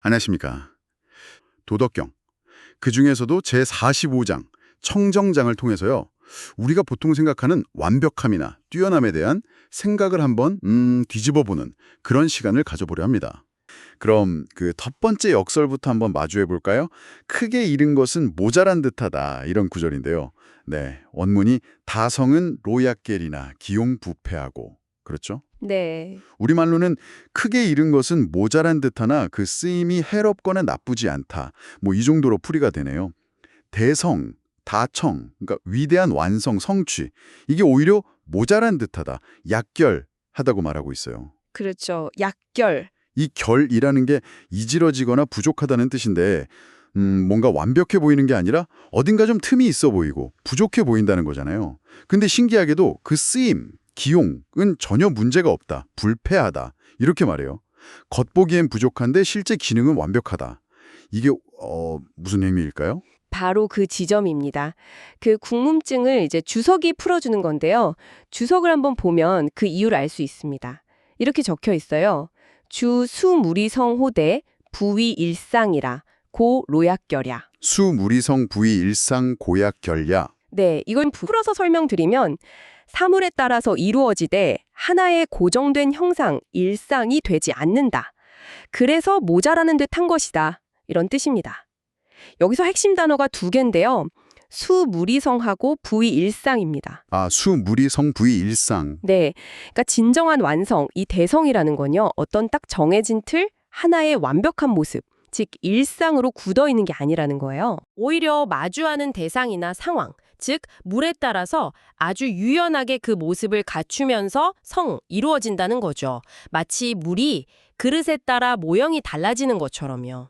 안녕하십니까. 도덕경. 그중에서도 제45장 청정장을 통해서요. 우리가 보통 생각하는 완벽함이나 뛰어남에 대한 생각을 한번 뒤집어보는 그런 시간을 가져보려 합니다. 그럼 그 첫 번째 역설부터 한번 마주해 볼까요? 크게 잃은 것은 모자란 듯하다 이런 구절인데요. 네, 원문이 다성은 로약겔이나 기용부패하고 그렇죠? 네, 우리말로는 크게 잃은 것은 모자란 듯하나 그 쓰임이 해롭거나 나쁘지 않다. 뭐 이 정도로 풀이가 되네요. 대성, 다청, 그러니까 위대한 완성, 성취. 이게 오히려 모자란 듯하다, 약결하다고 말하고 있어요. 그렇죠. 약결. 이 결이라는 게 이지러지거나 부족하다는 뜻인데 뭔가 완벽해 보이는 게 아니라 어딘가 좀 틈이 있어 보이고 부족해 보인다는 거잖아요. 근데 신기하게도 그 쓰임, 기용은 전혀 문제가 없다, 불패하다 이렇게 말해요. 겉보기엔 부족한데 실제 기능은 완벽하다. 이게 무슨 의미일까요? 바로 그 지점입니다. 그 궁금증을 이제 주석이 풀어주는 건데요. 주석을 한번 보면 그 이유를 알 수 있습니다. 이렇게 적혀 있어요. 주 수무리성 호대 부위 일상이라 고 로약결야. 수무리성 부위 일상 고약 결야. 네, 이건 풀어서 설명드리면 사물에 따라서 이루어지되 하나의 고정된 형상, 일상이 되지 않는다. 그래서 모자라는 듯한 것이다. 이런 뜻입니다. 여기서 핵심 단어가 두 개인데요. 수무리성하고 부위일상입니다. 아, 수무리성 부위 일상. 네, 그러니까 진정한 완성, 이 대성이라는 건요. 어떤 딱 정해진 틀, 하나의 완벽한 모습, 즉 일상으로 굳어있는 게 아니라는 거예요. 오히려 마주하는 대상이나 상황, 즉 물에 따라서 아주 유연하게 그 모습을 갖추면서 이루어진다는 거죠. 마치 물이 그릇에 따라 모형이 달라지는 것처럼요.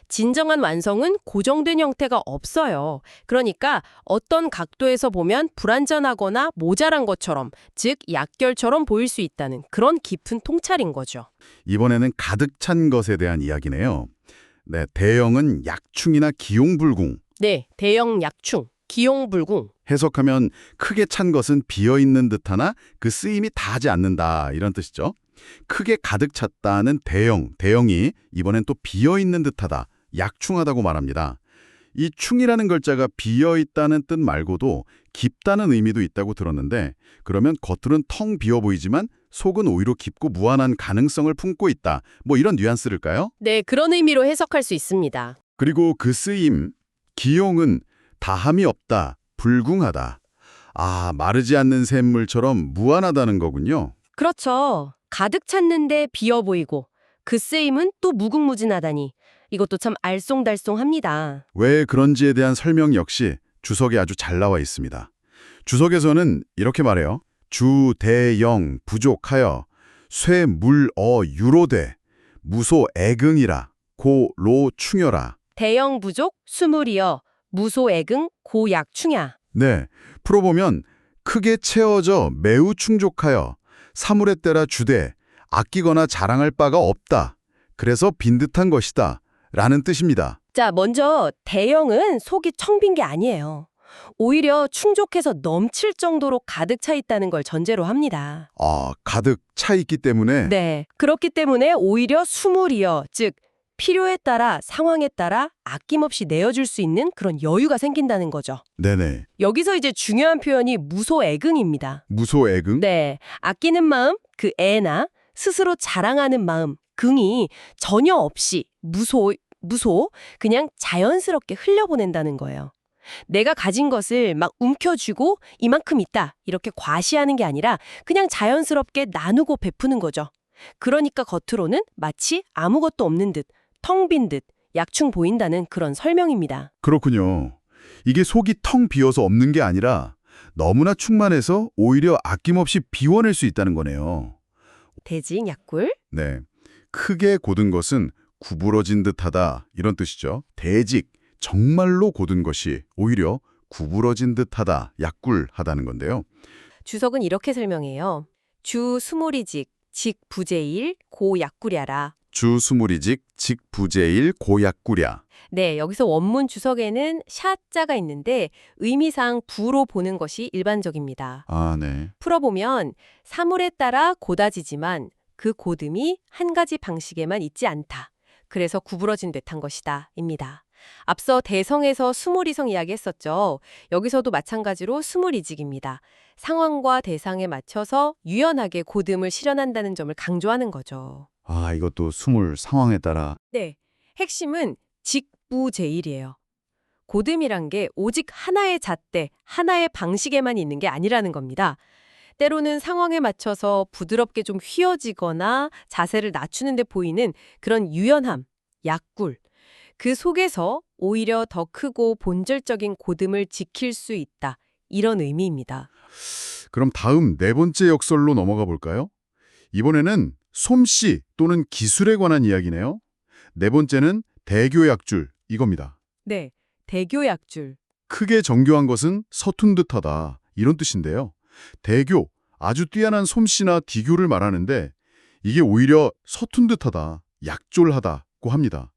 진정한 완성은 고정된 형태가 없어요. 그러니까 어떤 각도에서 보면 불완전하거나 모자란 것처럼, 즉 약결처럼 보일 수 있다는 그런 깊은 통찰인 거죠. 이번에는 가득 찬 것에 대한 이야기네요. 네, 대형은 약충이나 기용불궁. 네, 대형 약충, 기용불궁. 해석하면 크게 찬 것은 비어있는 듯하나 그 쓰임이 다하지 않는다 이런 뜻이죠. 크게 가득 찼다는 대형이 이번엔 또 비어있는 듯하다, 약충하다고 말합니다. 이 충이라는 글자가 비어있다는 뜻 말고도 깊다는 의미도 있다고 들었는데 그러면 겉으로는 텅 비어 보이지만 속은 오히려 깊고 무한한 가능성을 품고 있다. 뭐 이런 뉘앙스일까요? 네, 그런 의미로 해석할 수 있습니다. 그리고 그 쓰임, 기용은 다함이 없다, 불궁하다. 아, 마르지 않는 샘물처럼 무한하다는 거군요. 그렇죠. 가득 찼는데 비어 보이고 그 쓰임은 또 무궁무진하다니. 이것도 참 알쏭달쏭합니다. 왜 그런지에 대한 설명 역시 주석에 아주 잘 나와 있습니다. 주석에서는 이렇게 말해요. 주, 대, 영, 부족하여 쇠, 물, 유로되 무소, 애긍이라 고, 로, 충여라. 대영 부족, 수물이여, 무소애긍, 고약충야. 네, 풀어보면 크게 채워져 매우 충족하여 사물에 따라 주되 아끼거나 자랑할 바가 없다. 그래서 빈듯한 것이다. 라는 뜻입니다. 자, 먼저 대영은 속이 텅 빈 게 아니에요. 오히려 충족해서 넘칠 정도로 가득 차 있다는 걸 전제로 합니다. 아, 가득 차 있기 때문에 네, 그렇기 때문에 오히려 수물이여, 즉 필요에 따라 상황에 따라 아낌없이 내어줄 수 있는 그런 여유가 생긴다는 거죠. 네네. 여기서 이제 중요한 표현이 무소애긍입니다. 무소애긍? 네, 아끼는 마음, 그 애나 스스로 자랑하는 마음, 긍이 전혀 없이 무소, 그냥 자연스럽게 흘려보낸다는 거예요. 내가 가진 것을 막 움켜쥐고 이만큼 있다, 이렇게 과시하는 게 아니라 그냥 자연스럽게 나누고 베푸는 거죠. 그러니까 겉으로는 마치 아무것도 없는 듯, 텅 빈 듯, 약충 보인다는 그런 설명입니다. 그렇군요. 이게 속이 텅 비어서 없는 게 아니라 너무나 충만해서 오히려 아낌없이 비워낼 수 있다는 거네요. 대징, 약굴? 네. 크게 고든 것은 구부러진 듯하다 이런 뜻이죠. 대직, 정말로 고든 것이 오히려 구부러진 듯하다, 약굴하다는 건데요. 주석은 이렇게 설명해요. 주 수모리직, 직 부재일, 고 약구랴라. 주수무리직, 직부재일, 고약구랴. 네, 여기서 원문 주석에는 샤자가 있는데 의미상 부로 보는 것이 일반적입니다. 아, 네. 풀어보면 사물에 따라 고다지지만 그 고듬이 한 가지 방식에만 있지 않다. 그래서 구부러진 듯한 것이다. 입니다. 앞서 대성에서 수몰이성 이야기했었죠. 여기서도 마찬가지로 수몰이직입니다. 상황과 대상에 맞춰서 유연하게 고듬을 실현한다는 점을 강조하는 거죠. 아, 이것도 스물 상황에 따라. 네, 핵심은 직부제일이에요. 고듬이란 게 오직 하나의 잣대, 하나의 방식에만 있는 게 아니라는 겁니다. 때로는 상황에 맞춰서 부드럽게 좀 휘어지거나 자세를 낮추는 데 보이는 그런 유연함, 약굴. 그 속에서 오히려 더 크고 본질적인 고듬을 지킬 수 있다. 이런 의미입니다. 그럼 다음 네 번째 역설로 넘어가 볼까요? 이번에는 솜씨 또는 기술에 관한 이야기네요. 네 번째는 대교약줄, 이겁니다. 네, 대교약줄. 크게 정교한 것은 서툰 듯하다, 이런 뜻인데요. 대교, 아주 뛰어난 솜씨나 디교를 말하는데 이게 오히려 서툰 듯하다, 약졸하다고 합니다.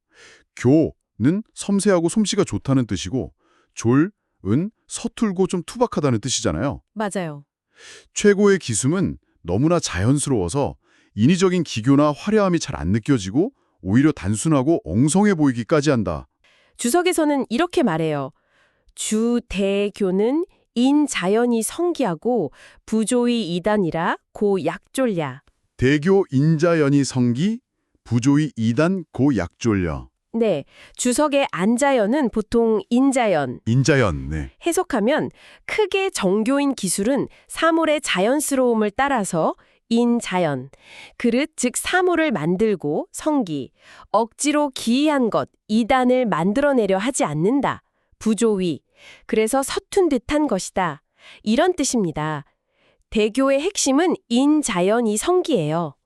교는 섬세하고 솜씨가 좋다는 뜻이고 졸은 서툴고 좀 투박하다는 뜻이잖아요. 맞아요. 최고의 기술은 너무나 자연스러워서 인위적인 기교나 화려함이 잘 안 느껴지고 오히려 단순하고 엉성해 보이기까지 한다. 주석에서는 이렇게 말해요. 주대교는 인자연이 성기하고 부조의 이단이라 고 약졸랴. 대교 인자연이 성기, 부조의 이단 고 약졸려. 네, 주석의 안자연은 보통 인자연. 인자연, 네. 해석하면 크게 정교인 기술은 사물의 자연스러움을 따라서 인자연, 그릇 즉 사물을 만들고 성기, 억지로 기이한 것, 이단을 만들어내려 하지 않는다. 부조위, 그래서 서툰 듯한 것이다. 이런 뜻입니다. 대교의 핵심은 인자연이 성기예요.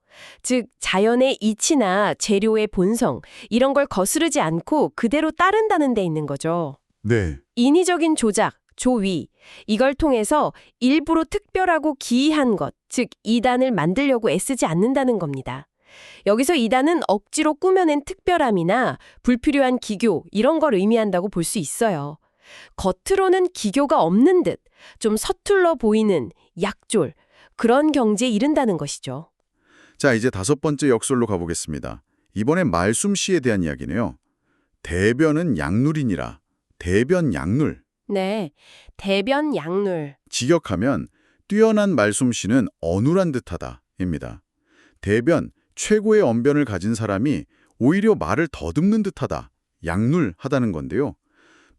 즉 자연의 이치나 재료의 본성, 이런 걸 거스르지 않고 그대로 따른다는 데 있는 거죠. 네. 인위적인 조작, 조위, 이걸 통해서 일부러 특별하고 기이한 것, 즉 이단을 만들려고 애쓰지 않는다는 겁니다. 여기서 이단은 억지로 꾸며낸 특별함이나 불필요한 기교, 이런 걸 의미한다고 볼 수 있어요. 겉으로는 기교가 없는 듯, 좀 서툴러 보이는 약졸, 그런 경지에 이른다는 것이죠. 자, 이제 다섯 번째 역설로 가보겠습니다. 이번엔 말솜씨에 대한 이야기네요. 대변은 약눌이니라. 대변 약눌. 네, 대변 약눌. 직역하면 뛰어난 말솜씨는 어눌한 듯하다입니다. 대변, 최고의 언변을 가진 사람이 오히려 말을 더듬는 듯하다, 약눌하다는 건데요.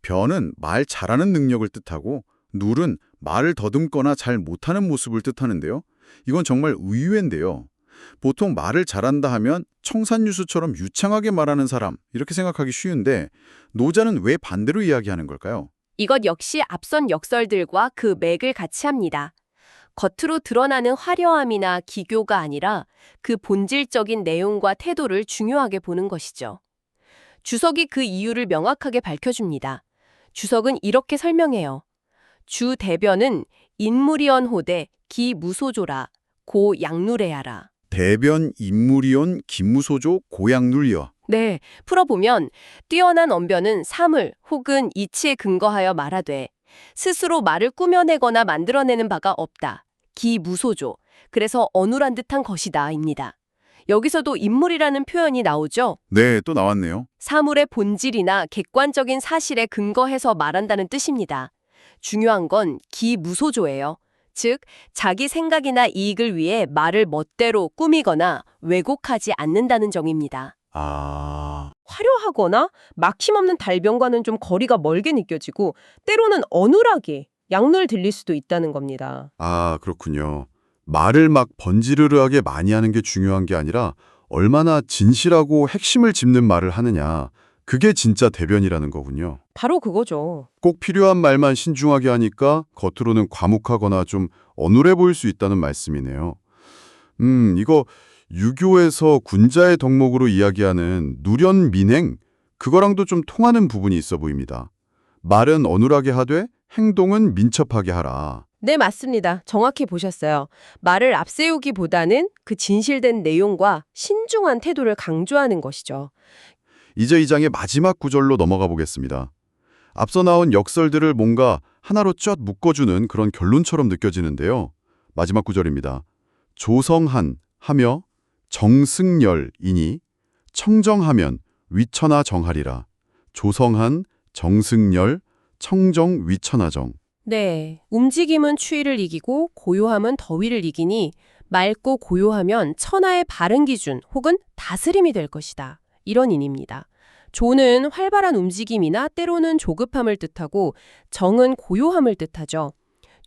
변은 말 잘하는 능력을 뜻하고 눌은 말을 더듬거나 잘 못하는 모습을 뜻하는데요. 이건 정말 의외인데요. 보통 말을 잘한다 하면 청산유수처럼 유창하게 말하는 사람, 이렇게 생각하기 쉬운데 노자는 왜 반대로 이야기하는 걸까요? 이것 역시 앞선 역설들과 그 맥을 같이 합니다. 겉으로 드러나는 화려함이나 기교가 아니라 그 본질적인 내용과 태도를 중요하게 보는 것이죠. 주석이 그 이유를 명확하게 밝혀줍니다. 주석은 이렇게 설명해요. 주 대변은 인물이언호대 기무소조라 고 약누레야라. 대변 인물이온 김무소조 고약눌이여. 네, 풀어보면 뛰어난 언변은 사물 혹은 이치에 근거하여 말하되 스스로 말을 꾸며내거나 만들어내는 바가 없다. 기무소조, 그래서 어눌한 듯한 것이다 입니다. 여기서도 인물이라는 표현이 나오죠. 네, 또 나왔네요. 사물의 본질이나 객관적인 사실에 근거해서 말한다는 뜻입니다. 중요한 건 기무소조예요. 즉, 자기 생각이나 이익을 위해 말을 멋대로 꾸미거나 왜곡하지 않는다는 점입니다. 아, 화려하거나 막힘없는 달변과는 좀 거리가 멀게 느껴지고 때로는 어눌하게 약물 들릴 수도 있다는 겁니다. 그렇군요. 말을 막 번지르르하게 많이 하는 게 중요한 게 아니라 얼마나 진실하고 핵심을 짚는 말을 하느냐, 그게 진짜 대변이라는 거군요. 바로 그거죠. 꼭 필요한 말만 신중하게 하니까 겉으로는 과묵하거나 좀 어눌해 보일 수 있다는 말씀이네요. 이거 유교에서 군자의 덕목으로 이야기하는 누련민행, 그거랑도 좀 통하는 부분이 있어 보입니다. 말은 어눌하게 하되 행동은 민첩하게 하라. 네, 맞습니다. 정확히 보셨어요. 말을 앞세우기보다는 그 진실된 내용과 신중한 태도를 강조하는 것이죠. 이제 이 장의 마지막 구절로 넘어가 보겠습니다. 앞서 나온 역설들을 뭔가 하나로 쫙 묶어주는 그런 결론처럼 느껴지는데요. 마지막 구절입니다. 조성한 하며 정승열이니 청정하면 위천하 정하리라. 조성한, 정승열, 청정, 위천하정. 네, 움직임은 추위를 이기고 고요함은 더위를 이기니 맑고 고요하면 천하의 바른 기준 혹은 다스림이 될 것이다. 이런 의미입니다. 조는 활발한 움직임이나 때로는 조급함을 뜻하고 정은 고요함을 뜻하죠.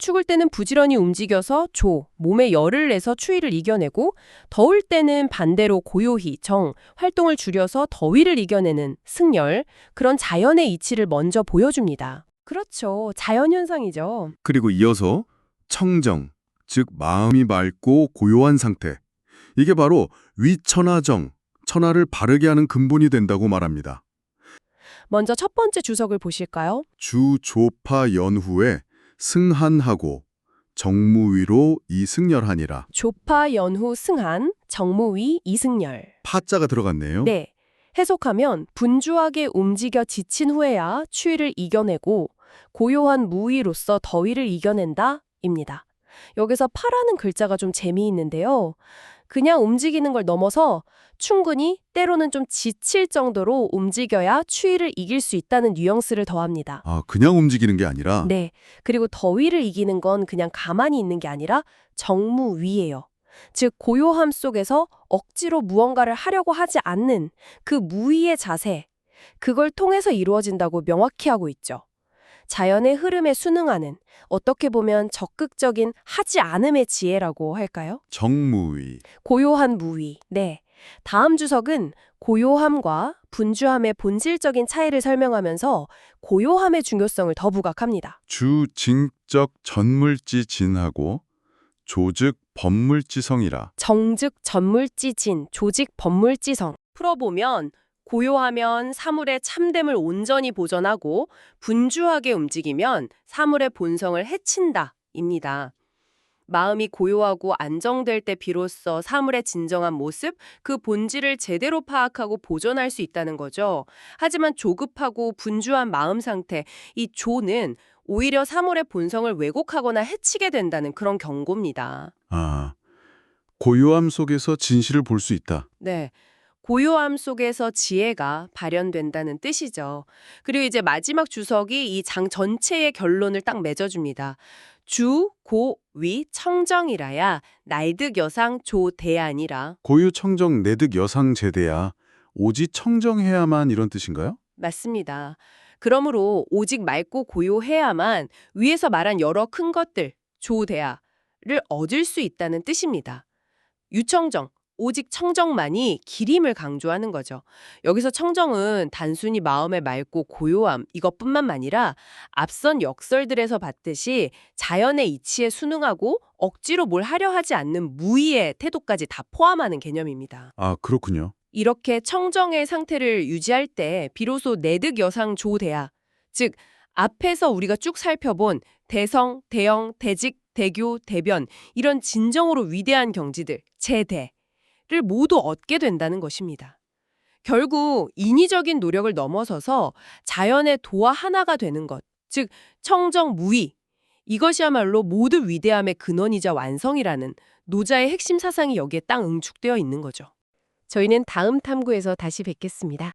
추울 때는 부지런히 움직여서 조, 몸에 열을 내서 추위를 이겨내고 더울 때는 반대로 고요히 정, 활동을 줄여서 더위를 이겨내는 승열, 그런 자연의 이치를 먼저 보여줍니다. 그렇죠. 자연현상이죠. 그리고 이어서 청정, 즉 마음이 맑고 고요한 상태. 이게 바로 위천하정, 천하를 바르게 하는 근본이 된다고 말합니다. 먼저 첫 번째 주석을 보실까요? 주, 조파, 연후에 승한하고 정무위로 이승열하니라. 조파, 연후, 승한, 정무위, 이승열. 파자가 들어갔네요. 네. 해석하면 분주하게 움직여 지친 후에야 추위를 이겨내고 고요한 무위로서 더위를 이겨낸다 입니다. 여기서 파라는 글자가 좀 재미있는데요. 그냥 움직이는 걸 넘어서 충분히 때로는 좀 지칠 정도로 움직여야 추위를 이길 수 있다는 뉘앙스를 더합니다. 아, 그냥 움직이는 게 아니라 네. 그리고 더위를 이기는 건 그냥 가만히 있는 게 아니라 정무위예요. 즉 고요함 속에서 억지로 무언가를 하려고 하지 않는 그 무위의 자세, 그걸 통해서 이루어진다고 명확히 하고 있죠. 자연의 흐름에 순응하는, 어떻게 보면 적극적인 하지 않음의 지혜라고 할까요? 정무위. 고요한 무위. 네. 다음 주석은 고요함과 분주함의 본질적인 차이를 설명하면서 고요함의 중요성을 더 부각합니다. 주, 징적, 전물지 진하고 조즉, 법물지성이라. 정즉 전물지진, 조직 법물지성. 풀어보면 고요하면 사물의 참됨을 온전히 보존하고 분주하게 움직이면 사물의 본성을 해친다 입니다. 마음이 고요하고 안정될 때 비로소 사물의 진정한 모습, 그 본질을 제대로 파악하고 보존할 수 있다는 거죠. 하지만 조급하고 분주한 마음 상태, 이 조는 오히려 사물의 본성을 왜곡하거나 해치게 된다는 그런 경고입니다. 아, 고요함 속에서 진실을 볼 수 있다. 네. 고요함 속에서 지혜가 발현된다는 뜻이죠. 그리고 이제 마지막 주석이 이 장 전체의 결론을 딱 맺어줍니다. 주, 고, 위, 청정이라야 날득 여상 조 대안이라. 고유 청정 내득 여상 제대야. 오직 청정해야만 이런 뜻인가요? 맞습니다. 그러므로 오직 맑고 고요해야만 위에서 말한 여러 큰 것들, 조대야를 얻을 수 있다는 뜻입니다. 유청정, 오직 청정만이 기림을 강조하는 거죠. 여기서 청정은 단순히 마음의 맑고 고요함 이것뿐만 아니라 앞선 역설들에서 봤듯이 자연의 이치에 순응하고 억지로 뭘 하려 하지 않는 무의의 태도까지 다 포함하는 개념입니다. 아, 그렇군요. 이렇게 청정의 상태를 유지할 때 비로소 내득 여상 조대야, 즉 앞에서 우리가 쭉 살펴본 대성, 대영, 대직, 대교, 대변 이런 진정으로 위대한 경지들, 제대를 모두 얻게 된다는 것입니다. 결국 인위적인 노력을 넘어서서 자연의 도와 하나가 되는 것, 즉 청정무의, 이것이야말로 모두 위대함의 근원이자 완성이라는 노자의 핵심 사상이 여기에 딱 응축되어 있는 거죠. 저희는 다음 탐구에서 다시 뵙겠습니다.